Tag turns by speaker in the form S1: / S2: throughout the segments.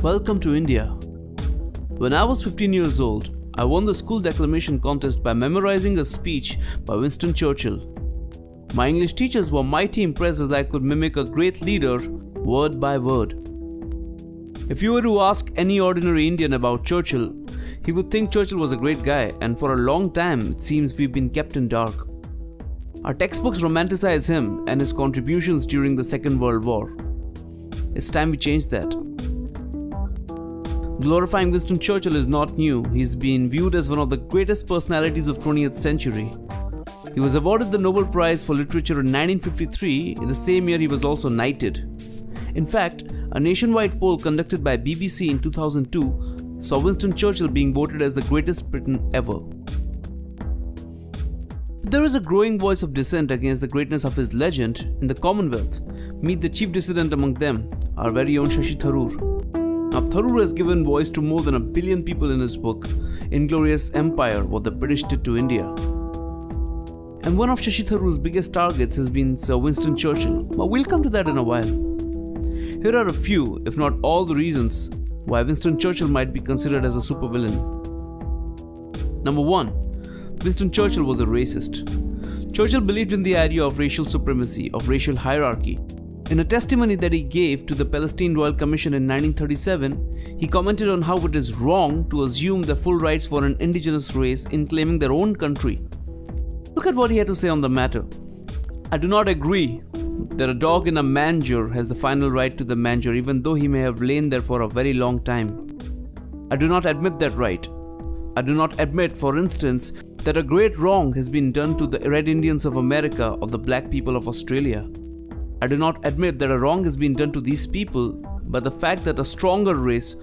S1: Welcome to India. When I was 15 years old, I won the school declamation contest by memorizing a speech by Winston Churchill. My English teachers were mighty impressed as I could mimic a great leader word by word. If you were to ask any ordinary Indian about Churchill, he would think Churchill was a great guy, and for a long time it seems we've been kept in dark. Our textbooks romanticize him and his contributions during the Second World War. It's time we change that. Glorifying Winston Churchill is not new. He's been viewed as one of the greatest personalities of 20th century. He was awarded the Nobel Prize for Literature in 1953. In the same year, he was also knighted. In fact, a nationwide poll conducted by BBC in 2002 saw Winston Churchill being voted as the greatest Briton ever. There is a growing voice of dissent against the greatness of his legend in the Commonwealth. Meet the chief dissident among them, our very own Shashi Tharoor. Now, Tharoor has given voice to more than 1 billion people in his book, Inglorious Empire, What the British Did to India. And one of Shashi Tharoor's biggest targets has been Sir Winston Churchill. But we'll come to that in a while. Here are a few, if not all, the reasons why Winston Churchill might be considered as a supervillain. Number 1. Winston Churchill was a racist. Churchill believed in the idea of racial supremacy, of racial hierarchy. In a testimony that he gave to the Palestine Royal Commission in 1937, he commented on how it is wrong to assume the full rights for an indigenous race in claiming their own country. Look at what he had to say on the matter. I do not agree that a dog in a manger has the final right to the manger, even though he may have lain there for a very long time. I do not admit that right. I do not admit, for instance, that a great wrong has been done to the Red Indians of America or the black people of Australia. I do not admit that a wrong has been done to these people, but the fact that a stronger race,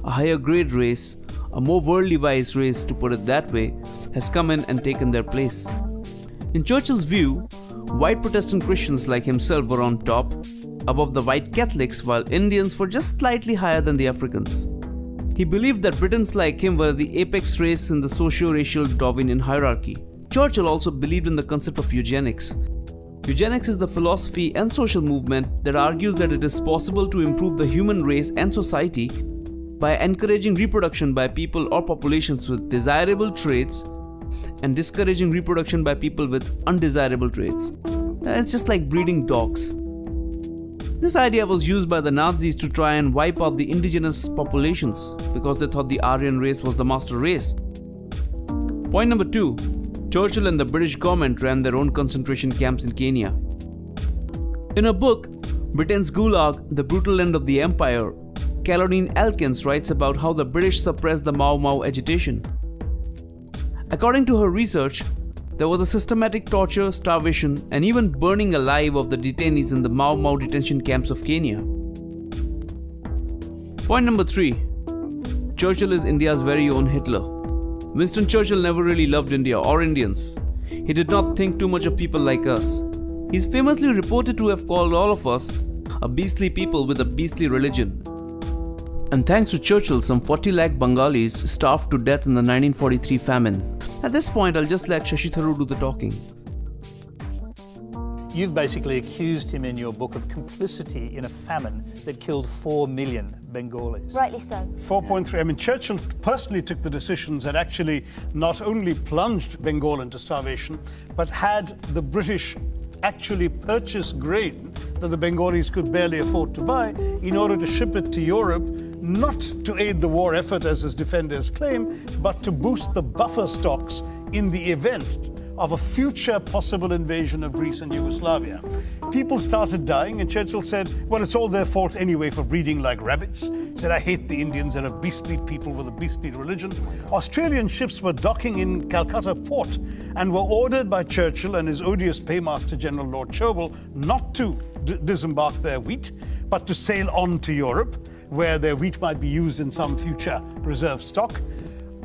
S1: a higher grade race, a more worldly wise race, to put it that way, has come in and taken their place. In Churchill's view, white Protestant Christians like himself were on top, above the white Catholics, while Indians were just slightly higher than the Africans. He believed that Britons like him were the apex race in the socio-racial Darwinian hierarchy. Churchill also believed in the concept of eugenics. Eugenics is the philosophy and social movement that argues that it is possible to improve the human race and society by encouraging reproduction by people or populations with desirable traits and discouraging reproduction by people with undesirable traits. It's just like breeding dogs. This idea was used by the Nazis to try and wipe out the indigenous populations because they thought the Aryan race was the master race. Point number 2. Churchill and the British government ran their own concentration camps in Kenya. In her book, Britain's Gulag, The Brutal End of the Empire, Caroline Elkins writes about how the British suppressed the Mau Mau agitation. According to her research, there was a systematic torture, starvation, and even burning alive of the detainees in the Mau Mau detention camps of Kenya. Point number 3. Churchill is India's very own Hitler. Winston Churchill never really loved India or Indians. He did not think too much of people like us. He's famously reported to have called all of us a beastly people with a beastly religion. And thanks to Churchill, some 40 lakh Bengalis starved to death in the 1943 famine. At this point, I'll just let Shashi Tharoor do the talking.
S2: You've basically accused him in your book of complicity in a famine that killed 4 million Bengalis.
S3: Rightly so.
S4: 4.3. I mean, Churchill personally took the decisions that actually not only plunged Bengal into starvation, but had the British actually purchase grain that the Bengalis could barely afford to buy in order to ship it to Europe, not to aid the war effort as his defenders claim, but to boost the buffer stocks in the event of a future possible invasion of Greece and Yugoslavia. People started dying, and Churchill said, well, it's all their fault anyway for breeding like rabbits. He said, I hate the Indians, they're a beastly people with a beastly religion. Australian ships were docking in Calcutta port and were ordered by Churchill and his odious paymaster General Lord Chauvel not to disembark their wheat, but to sail on to Europe, where their wheat might be used in some future reserve stock.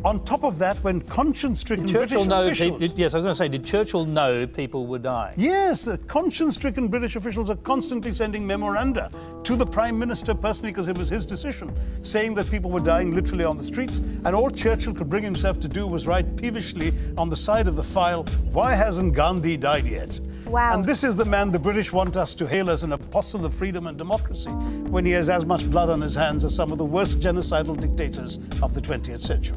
S4: On top of that, when conscience-stricken British officials...
S2: Yes, I was going to say, did Churchill know people were dying?
S4: Yes, the conscience-stricken British officials are constantly sending memoranda to the Prime Minister personally, because it was his decision, saying that people were dying literally on the streets. And all Churchill could bring himself to do was write peevishly on the side of the file, "Why hasn't Gandhi died yet?"
S3: Wow.
S4: And this is the man the British want us to hail as an apostle of freedom and democracy, when he has as much blood on his hands as some of the worst genocidal dictators of the 20th century.